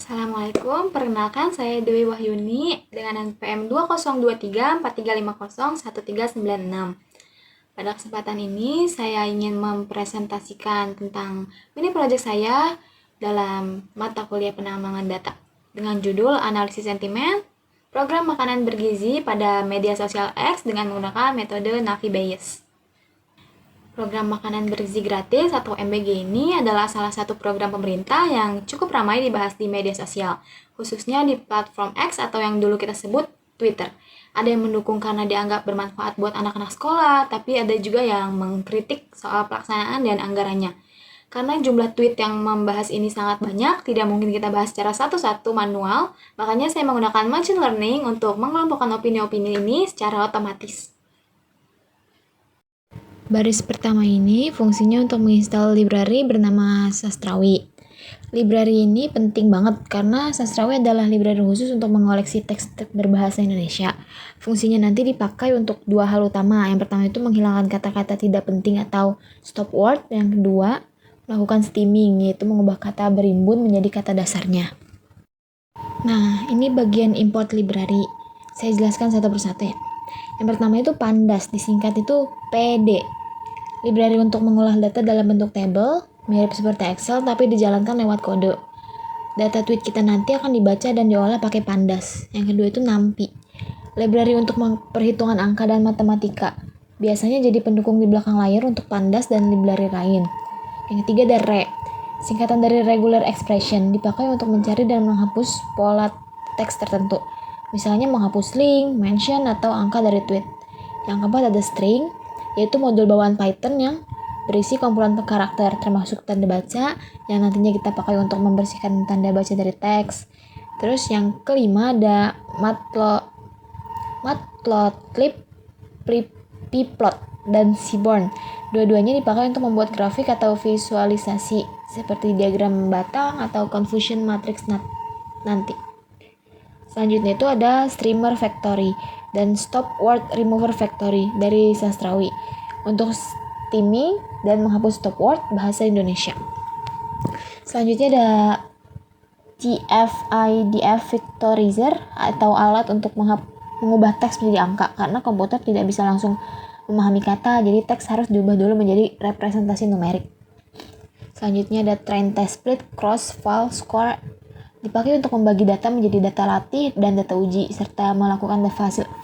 Assalamualaikum, perkenalkan saya Dewi Wahyuni dengan NPM 202343501396. Pada kesempatan ini saya ingin mempresentasikan tentang mini project saya dalam mata kuliah pengembangan data dengan judul Analisis Sentimen, Program Makanan Bergizi pada Media Sosial X dengan menggunakan metode Navi Bayes. Program Makanan Bergizi Gratis atau MBG ini adalah salah satu program pemerintah yang cukup ramai dibahas di media sosial, khususnya di platform X atau yang dulu kita sebut Twitter. Ada yang mendukung karena dianggap bermanfaat buat anak-anak sekolah, tapi ada juga yang mengkritik soal pelaksanaan dan anggarannya. Karena jumlah tweet yang membahas ini sangat banyak, tidak mungkin kita bahas secara satu-satu manual, makanya saya menggunakan machine learning untuk mengelompokkan opini-opini ini secara otomatis. Baris pertama ini fungsinya untuk menginstal library bernama Sastrawi. Library ini penting banget karena Sastrawi adalah library khusus untuk mengoleksi teks berbahasa Indonesia. Fungsinya nanti dipakai untuk dua hal utama. Yang pertama itu menghilangkan kata-kata tidak penting atau stop word. Yang kedua, melakukan steaming, yaitu mengubah kata berimbun menjadi kata dasarnya. Nah, ini bagian import library. Saya jelaskan satu persatu ya. Yang pertama itu Pandas, disingkat itu PD. Library untuk mengolah data dalam bentuk tabel, mirip seperti Excel tapi dijalankan lewat kode. Data tweet kita nanti akan dibaca dan diolah pakai Pandas. Yang kedua itu NumPy. Library untuk perhitungan angka dan matematika. Biasanya jadi pendukung di belakang layar untuk Pandas dan library lain. Yang ketiga ada Re. Singkatan dari regular expression, dipakai untuk mencari dan menghapus pola teks tertentu. Misalnya menghapus link, mention, atau angka dari tweet. Yang keempat ada string, yaitu modul bawaan Python yang berisi kumpulan karakter, termasuk tanda baca, yang nantinya kita pakai untuk membersihkan tanda baca dari teks. Terus yang kelima ada Matplotlib, Pplot, dan Seaborn. Dua-duanya dipakai untuk membuat grafik atau visualisasi, seperti diagram batang atau confusion matrix nanti. Selanjutnya itu ada Streamer Factory dan Stop Word Remover Factory dari Sastrawi untuk steaming dan menghapus stop word bahasa Indonesia. Selanjutnya ada TF-IDF Factorizer atau alat untuk mengubah teks menjadi angka karena komputer tidak bisa langsung memahami kata, jadi teks harus diubah dulu menjadi representasi numerik. Selanjutnya ada Train Test Split Cross File Score, dipakai untuk membagi data menjadi data latih dan data uji, serta melakukan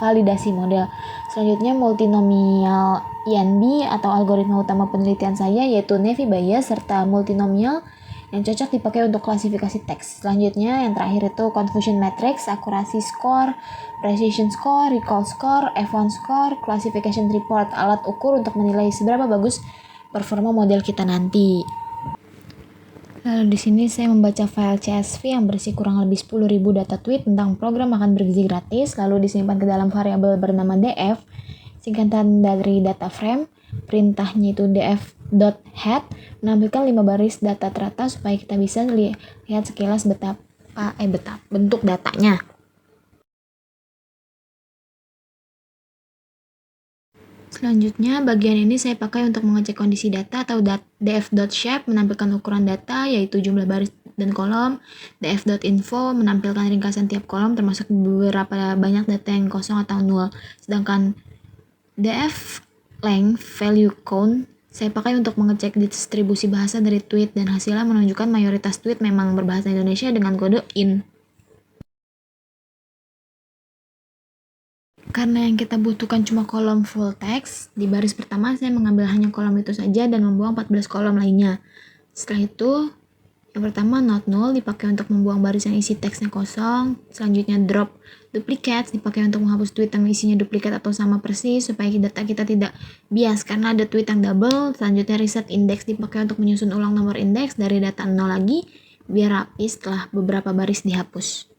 validasi model. Selanjutnya multinomial INB atau algoritma utama penelitian saya, yaitu Navi Bayes, serta multinomial yang cocok dipakai untuk klasifikasi teks. Selanjutnya yang terakhir itu confusion matrix, akurasi score, precision score, recall score, F1 score, classification report, alat ukur untuk menilai seberapa bagus performa model kita nanti. Lalu di sini saya membaca file CSV yang berisi kurang lebih 10.000 data tweet tentang program makan bergizi gratis, lalu disimpan ke dalam variabel bernama df, singkatan dari data frame, perintahnya itu df.head, menampilkan 5 baris data teratas supaya kita bisa lihat sekilas bentuk datanya. Selanjutnya, bagian ini saya pakai untuk mengecek kondisi data atau df.shape menampilkan ukuran data yaitu jumlah baris dan kolom, df.info menampilkan ringkasan tiap kolom termasuk beberapa banyak data yang kosong atau nol. Sedangkan df length value count saya pakai untuk mengecek distribusi bahasa dari tweet dan hasilnya menunjukkan mayoritas tweet memang berbahasa Indonesia dengan kode in. Karena yang kita butuhkan cuma kolom full text, di baris pertama saya mengambil hanya kolom itu saja dan membuang 14 kolom lainnya. Setelah itu, yang pertama not null dipakai untuk membuang baris yang isi teksnya kosong. Selanjutnya drop duplicates dipakai untuk menghapus tweet yang isinya duplikat atau sama persis supaya data kita tidak bias karena ada tweet yang double. Selanjutnya reset index dipakai untuk menyusun ulang nomor indeks dari data 0 lagi biar rapi setelah beberapa baris dihapus.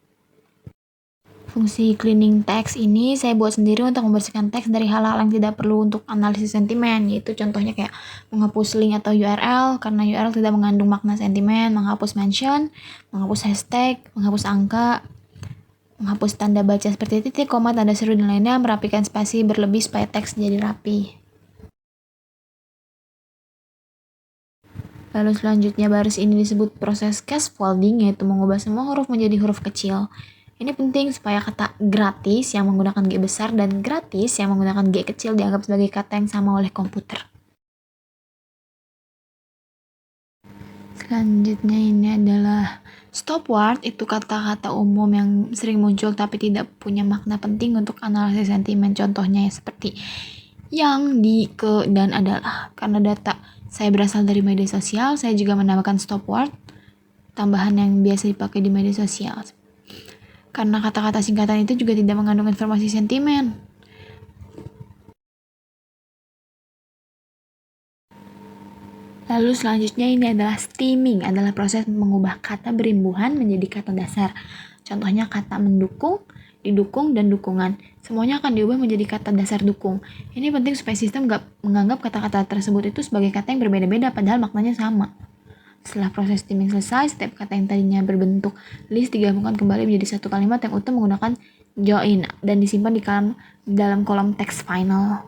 Fungsi cleaning text ini saya buat sendiri untuk membersihkan teks dari hal-hal yang tidak perlu untuk analisis sentimen, yaitu contohnya kayak menghapus link atau URL karena URL tidak mengandung makna sentimen, menghapus mention, menghapus hashtag, menghapus angka, menghapus tanda baca seperti titik, koma, tanda seru, dan lainnya, merapikan spasi berlebih supaya teks jadi rapi. Lalu selanjutnya baris ini disebut proses scaffolding, yaitu mengubah semua huruf menjadi huruf kecil. Ini penting supaya kata gratis yang menggunakan G besar dan gratis yang menggunakan G kecil dianggap sebagai kata yang sama oleh komputer. Selanjutnya ini adalah stop word, itu kata-kata umum yang sering muncul tapi tidak punya makna penting untuk analisis sentimen. Contohnya ya seperti yang, di, ke, dan adalah. Karena data saya berasal dari media sosial, saya juga menambahkan stop word, tambahan yang biasa dipakai di media sosial. Karena kata-kata singkatan itu juga tidak mengandung informasi sentimen. Lalu selanjutnya ini adalah stemming, adalah proses mengubah kata berimbuhan menjadi kata dasar. Contohnya kata mendukung, didukung, dan dukungan. Semuanya akan diubah menjadi kata dasar dukung. Ini penting supaya sistem gak menganggap kata-kata tersebut itu sebagai kata yang berbeda-beda padahal maknanya sama. Setelah proses stemming selesai, setiap kata yang tadinya berbentuk list digabungkan kembali menjadi satu kalimat yang utuh menggunakan join dan disimpan di dalam kolom teks final.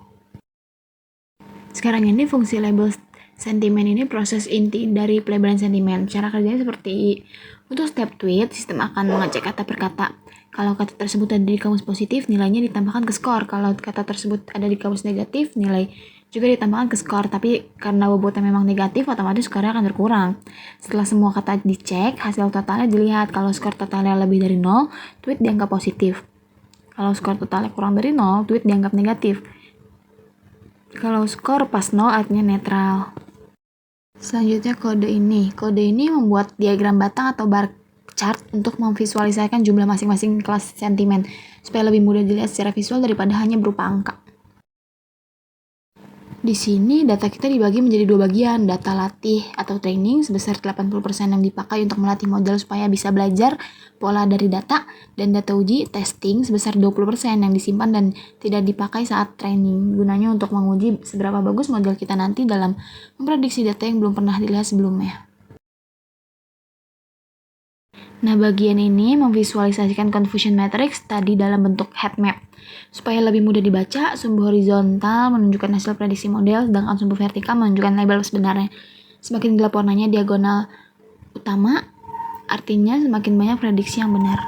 Sekarang ini fungsi label sentimen ini proses inti dari pelabelan sentimen. Cara kerjanya seperti untuk setiap tweet, sistem akan mengecek kata per kata. Kalau kata tersebut ada di kamus positif, nilainya ditambahkan ke skor. Kalau kata tersebut ada di kamus negatif, nilai juga ditambahkan ke skor. Tapi karena bobotnya memang negatif, otomatis skornya akan berkurang. Setelah semua kata dicek, hasil totalnya dilihat. Kalau skor totalnya lebih dari 0, tweet dianggap positif. Kalau skor totalnya kurang dari 0, tweet dianggap negatif. Kalau skor pas 0 artinya netral. Selanjutnya kode ini. Kode ini membuat diagram batang atau bar chart untuk memvisualisasikan jumlah masing-masing kelas sentimen supaya lebih mudah dilihat secara visual daripada hanya berupa angka. Di sini data kita dibagi menjadi dua bagian, data latih atau training sebesar 80% yang dipakai untuk melatih model supaya bisa belajar pola dari data, dan data uji testing sebesar 20% yang disimpan dan tidak dipakai saat training. Gunanya untuk menguji seberapa bagus model kita nanti dalam memprediksi data yang belum pernah dilihat sebelumnya. Nah, bagian ini memvisualisasikan confusion matrix tadi dalam bentuk heat map. Supaya lebih mudah dibaca, sumbu horizontal menunjukkan hasil prediksi model, sedangkan sumbu vertikal menunjukkan label sebenarnya. Semakin gelap warnanya diagonal utama, artinya semakin banyak prediksi yang benar.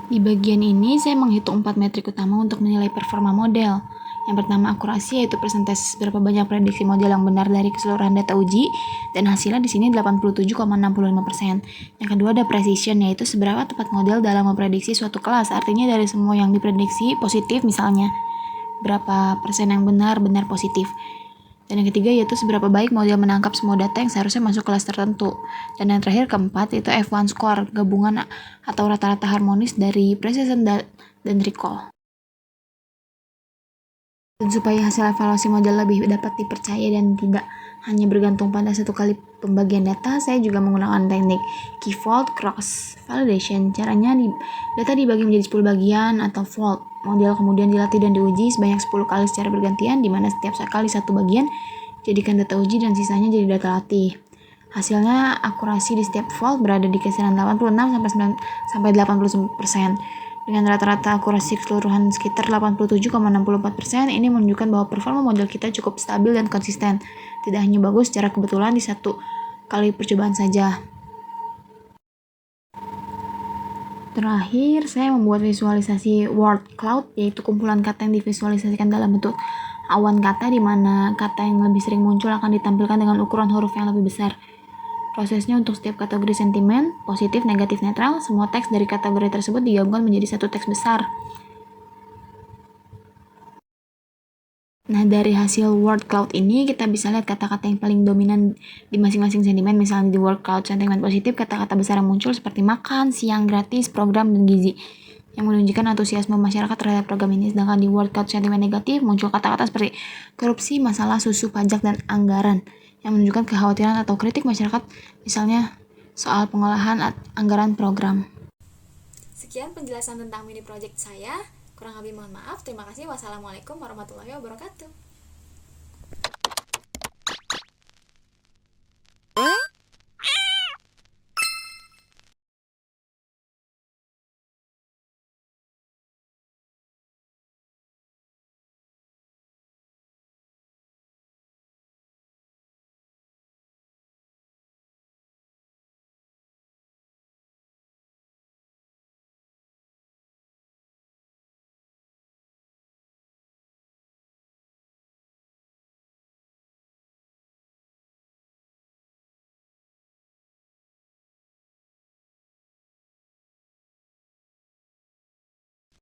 Di bagian ini, saya menghitung 4 metrik utama untuk menilai performa model. Yang pertama akurasi, yaitu persentase seberapa banyak prediksi model yang benar dari keseluruhan data uji, dan hasilnya di sini 87,65%. Yang kedua ada precision, yaitu seberapa tepat model dalam memprediksi suatu kelas, artinya dari semua yang diprediksi positif misalnya, berapa persen yang benar positif. Dan yang ketiga yaitu seberapa baik model menangkap semua data yang seharusnya masuk kelas tertentu. Dan yang terakhir keempat yaitu F1 score, gabungan atau rata-rata harmonis dari precision dan recall. Dan supaya hasil evaluasi model lebih dapat dipercaya dan tidak hanya bergantung pada satu kali pembagian data, saya juga menggunakan teknik key fold cross validation. Caranya data dibagi menjadi 10 bagian atau fold. Model kemudian dilatih dan diuji sebanyak 10 kali secara bergantian, di mana setiap kali satu bagian jadikan data uji dan sisanya jadi data latih. Hasilnya akurasi di setiap fold berada di kisaran 86 sampai 80%. Dengan rata-rata akurasi keseluruhan sekitar 87,64%, ini menunjukkan bahwa performa model kita cukup stabil dan konsisten. Tidak hanya bagus secara kebetulan di satu kali percobaan saja. Terakhir, saya membuat visualisasi word cloud, yaitu kumpulan kata yang divisualisasikan dalam bentuk awan kata, di mana kata yang lebih sering muncul akan ditampilkan dengan ukuran huruf yang lebih besar. Prosesnya untuk setiap kategori sentimen, positif, negatif, netral, semua teks dari kategori tersebut digabungkan menjadi satu teks besar. Nah, dari hasil word cloud ini kita bisa lihat kata-kata yang paling dominan di masing-masing sentimen. Misalnya di word cloud sentimen positif, kata-kata besar yang muncul seperti makan, siang, gratis, program, dan gizi, yang menunjukkan antusiasme masyarakat terhadap program ini. Sedangkan di word cloud sentimen negatif muncul kata-kata seperti korupsi, masalah, susu, pajak, dan anggaran, yang menunjukkan kekhawatiran atau kritik masyarakat, misalnya soal pengolahan anggaran program. Sekian penjelasan tentang mini project saya. Kurang lebih mohon maaf. Terima kasih. Wassalamualaikum warahmatullahi wabarakatuh.